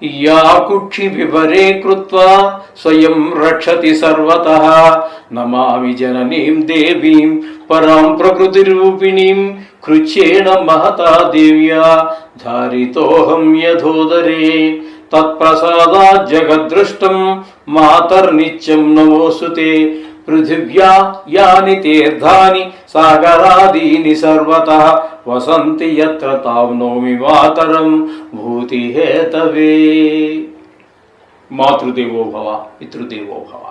या कुक्षि विवरे कृत्वा स्वयं रक्षति सर्वतः नमामि जननीं देवीं परां प्रकृतिरूपिणीं कृच्छ्रेण महता देव्या धारितोऽहं यथोदरे तत्प्रसादात् जगद्दृष्टं मातर्नित्यं नमोऽस्तुते पृथिव्या यानि तीर्थानि सागरादीनि सर्वतः वसन्ति यत्र तां नौमि मातरं भूतिहेतवे మాతృదేవో భవ పితృదేవో భవ.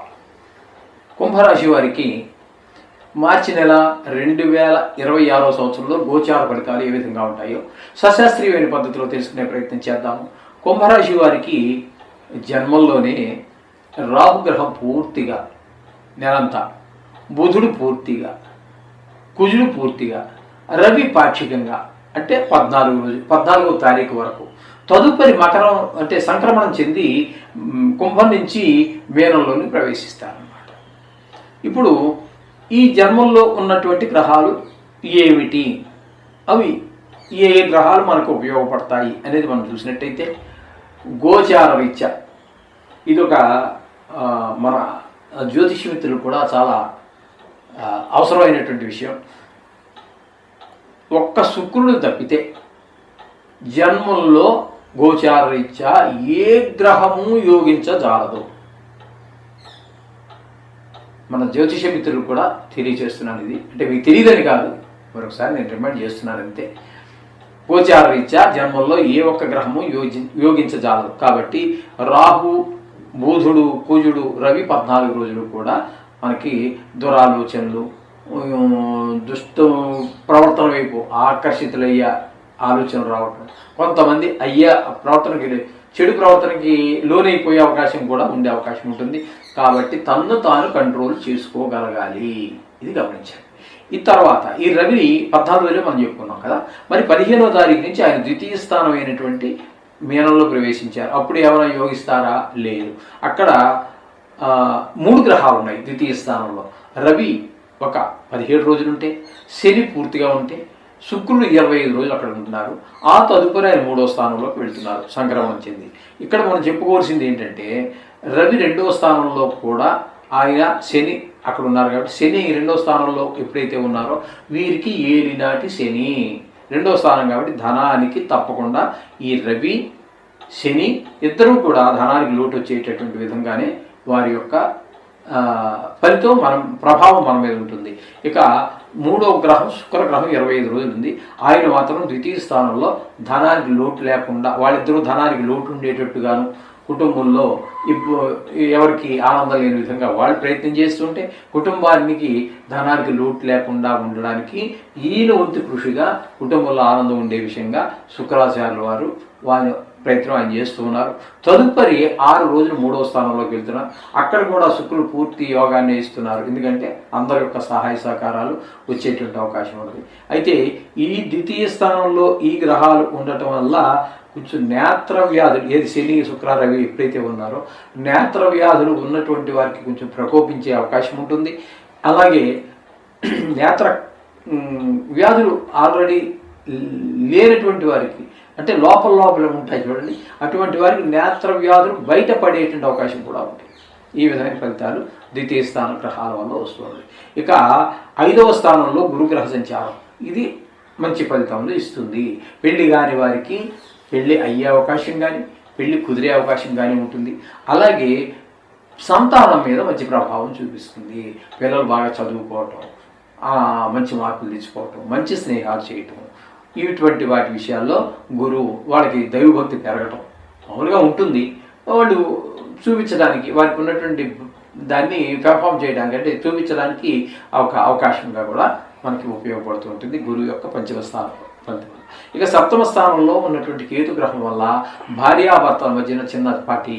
కుంభరాశి వారికి మార్చి నెల 2026 సంవత్సరంలో గోచార ఫలితాలు ఏ విధంగా ఉంటాయో సశాస్త్రీయమైన పద్ధతిలో తెలుసుకునే ప్రయత్నం చేద్దాము. కుంభరాశి వారికి జన్మంలోనే రాహుగ్రహం పూర్తిగా నెలంతా, బుధుడు పూర్తిగా, కుజుడు పూర్తిగా, రవి పాక్షికంగా అంటే 14వ తారీఖు వరకు, తదుపరి మకరం అంటే సంక్రమణం చెంది కుంభం నుంచి మీనంలోని ప్రవేశిస్తారన్నమాట. ఇప్పుడు ఈ జన్మంలో ఉన్నటువంటి గ్రహాలు ఏమిటి, అవి ఏ గ్రహాలు మనకు ఉపయోగపడతాయి అనేది మనం చూసినట్టయితే గోచార రీత్యా ఇదొక మన జ్యోతిష మిత్రులు కూడా చాలా అవసరమైనటువంటి విషయం. ఒక్క శుక్రుడు తప్పితే జన్మంలో గోచార రీత్యా ఏ గ్రహము యోగించజాలదు. మన జ్యోతిష మిత్రులు కూడా తెలియజేస్తున్నాను. ఇది అంటే మీకు తెలియదని కాదు, మరొకసారి నేను రిమైండ్ చేస్తున్నాను అంతే. గోచార రీత్యా జన్మంలో ఏ ఒక్క గ్రహము యోగించజాలదు. కాబట్టి రాహు, బుధుడు, కుజుడు, రవి 14 రోజులు కూడా మనకి దురాలోచనలు, దుష్ట ప్రవర్తన వైపు ఆకర్షితులయ్యే ఆలోచనలు రావటం, కొంతమంది చెడు ప్రవర్తనకి లోనైపోయే అవకాశం కూడా ఉండే అవకాశం ఉంటుంది. కాబట్టి తన్ను తాను కంట్రోల్ చేసుకోగలగాలి, ఇది గమనించాలి. ఈ తర్వాత ఈ రవి 14 రోజులు మనం చెప్పుకున్నాం కదా, మరి 15వ తారీఖు నుంచి ఆయన ద్వితీయ స్థానం అయినటువంటి మీనంలో ప్రవేశించారు. అప్పుడు ఏమైనా యోగిస్తారా? లేదు. అక్కడ 3 గ్రహాలు ఉన్నాయి ద్వితీయ స్థానంలో. రవి ఒక 17 రోజులు ఉంటే, శని పూర్తిగా ఉంటే, శుక్రుడు 25 రోజులు అక్కడ ఉంటున్నారు. ఆ తదుపరి ఆయన 3వ స్థానంలోకి వెళ్తున్నారు సంక్రమణం చెంది. ఇక్కడ మనం చెప్పుకోవాల్సింది ఏంటంటే రవి 2వ స్థానంలో కూడా ఆయన, శని అక్కడ ఉన్నారు. కాబట్టి శని 2వ స్థానంలో ఎప్పుడైతే ఉన్నారో వీరికి ఏలినాటి శని 2వ స్థానం కాబట్టి ధనానికి తప్పకుండా ఈ రవి, శని ఇద్దరూ కూడా ధనానికి లోటు వచ్చేటటువంటి విధంగానే వారి యొక్క ఫలితం ప్రభావం మన మీద ఉంటుంది. ఇక 3వ గ్రహం శుక్రగ్రహం 25 రోజులు ఉంది. ఆయన మాత్రం ద్వితీయ స్థానంలో ధనానికి లోటు లేకుండా, వాళ్ళిద్దరూ ధనానికి లోటు ఉండేటట్టుగాను, కుటుంబంలో ఎవరికి ఆనందం లేని విధంగా వాళ్ళు ప్రయత్నం చేస్తుంటే కుటుంబానికి ధనానికి లోటు లేకుండా ఉండడానికి ఈయన వంతు కృషిగా కుటుంబంలో ఆనందం ఉండే విషయంగా శుక్రాచార్యుల వారు వారి ప్రయత్నం ఆయన చేస్తూ ఉన్నారు. తదుపరి 6 రోజులు 3వ స్థానంలోకి వెళ్తున్నారు. అక్కడ కూడా శుక్రుడు పూర్తి యోగాన్ని ఇస్తున్నారు. ఎందుకంటే అందరి యొక్క సహాయ సహకారాలు వచ్చేటువంటి అవకాశం ఉంది. అయితే ఈ ద్వితీయ స్థానంలో ఈ గ్రహాలు ఉండటం వల్ల కొంచెం నేత్ర వ్యాధులు, ఏది శని, శుక్ర, రవి ఎప్పుడైతే ఉన్నారో నేత్ర వ్యాధులు ఉన్నటువంటి వారికి కొంచెం ప్రకోపించే అవకాశం ఉంటుంది. అలాగే నేత్ర వ్యాధులు ఆల్రెడీ లేనటువంటి వారికి, అంటే లోపల ఉంటాయి చూడండి, అటువంటి వారికి నేత్ర వ్యాధులు బయటపడేటువంటి అవకాశం కూడా ఉంటుంది. ఈ విధమైన ఫలితాలు ద్వితీయ స్థాన గ్రహాల వల్ల వస్తుంది. ఇక 5వ స్థానంలో గురుగ్రహ సంచారం, ఇది మంచి ఫలితంలో ఇస్తుంది. పెళ్లి కాని వారికి పెళ్ళి అయ్యే అవకాశం కానీ, పెళ్ళి కుదిరే అవకాశం కానీ ఉంటుంది. అలాగే సంతానం మీద మంచి ప్రభావం చూపిస్తుంది. పిల్లలు బాగా చదువుకోవటం, మంచి మార్కులు తెచ్చుకోవటం, మంచి స్నేహాలు చేయటం, ఇటువంటి వాటి విషయాల్లో గురువు వాళ్ళకి దైవభక్తి పెరగటం మామూలుగా ఉంటుంది. వాళ్ళు చూపించడానికి, వారికి ఉన్నటువంటి దాన్ని పెర్ఫామ్ చేయడానికి, అంటే చూపించడానికి అవకాశంగా కూడా మనకి ఉపయోగపడుతూ ఉంటుంది గురువు యొక్క 5వ స్థానం ఫలితం. ఇక 7వ స్థానంలో ఉన్నటువంటి కేతు గ్రహం వల్ల భార్యాభర్తల మధ్యన చిన్నపాటి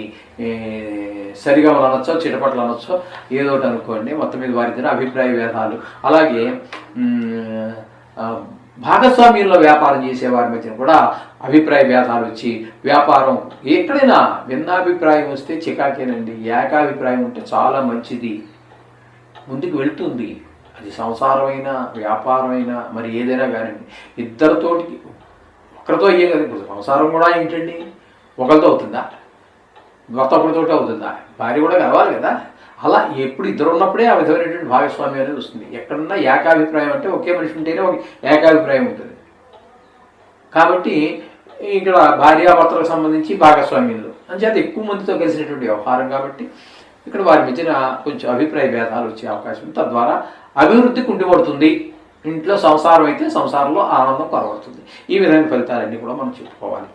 సరిగమలు అనొచ్చో, చిటపట్లు అనొచ్చో, ఏదో ఒకటి అనుకోండి, మొత్తం మీద వారి అభిప్రాయ భేదాలు, అలాగే భాగస్వామ్యంలో వ్యాపారం చేసే వారి మధ్యన కూడా అభిప్రాయ భేదాలు వచ్చి వ్యాపారం ఎక్కడైనా భిన్నాభిప్రాయం వస్తే చికాకేనండి. ఏకాభిప్రాయం ఉంటే చాలా మంచిది, ముందుకు వెళ్తుంది. అది సంసారమైనా, వ్యాపారమైనా, మరి ఏదైనా కానీ ఇద్దరితోటి, ఒకరితో అయ్యే కదా. ఇప్పుడు సంసారం కూడా ఏంటండి, ఒకరితో అవుతుందా? భర్త ఒకరితోటి అవుతుందా? భార్య కూడా కావాలి కదా. అలా ఎప్పుడు ఇద్దరు ఉన్నప్పుడే ఆ విధమైనటువంటి భాగస్వామ్యం అనేది వస్తుంది. ఎక్కడన్నా ఏకాభిప్రాయం అంటే ఒకే మనిషి ఉంటేనే ఒక ఏకాభిప్రాయం ఉంటుంది. కాబట్టి ఇక్కడ భార్యాభర్తలకు సంబంధించి భాగస్వామ్యంలో అంచేత ఎక్కువ మందితో కలిసినటువంటి వ్యవహారం కాబట్టి ఇక్కడ వారి మధ్యన కొంచెం అభిప్రాయ భేదాలు వచ్చే అవకాశం ఉంది. తద్వారా అభివృద్ధి కుంటుపడుతుంది. ఇంట్లో సంసారం అయితే సంసారంలో ఆనందం కొరవడుతుంది. ఈ విధమైన ఫలితాలన్నీ కూడా మనం చెప్పుకోవాలి.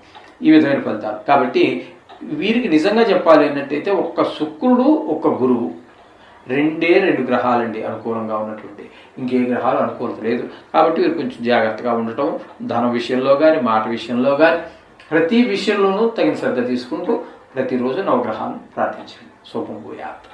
ఈ విధమైన ఫలితాలు కాబట్టి వీరికి నిజంగా చెప్పాలి అన్నట్టయితే ఒక్క శుక్రుడు ఒక్క గురువు రెండు గ్రహాలండి అనుకూలంగా ఉన్నటువంటి, ఇంకే గ్రహాలు అనుకూలత లేదు. కాబట్టి వీరు కొంచెం జాగ్రత్తగా ఉండటం, ధన విషయంలో కానీ మాట విషయంలో కానీ ప్రతి విషయంలోనూ తగిన శ్రద్ధ తీసుకుంటూ ప్రతిరోజు నవగ్రహాలను ప్రార్థించండి. శుభం భూయాత్.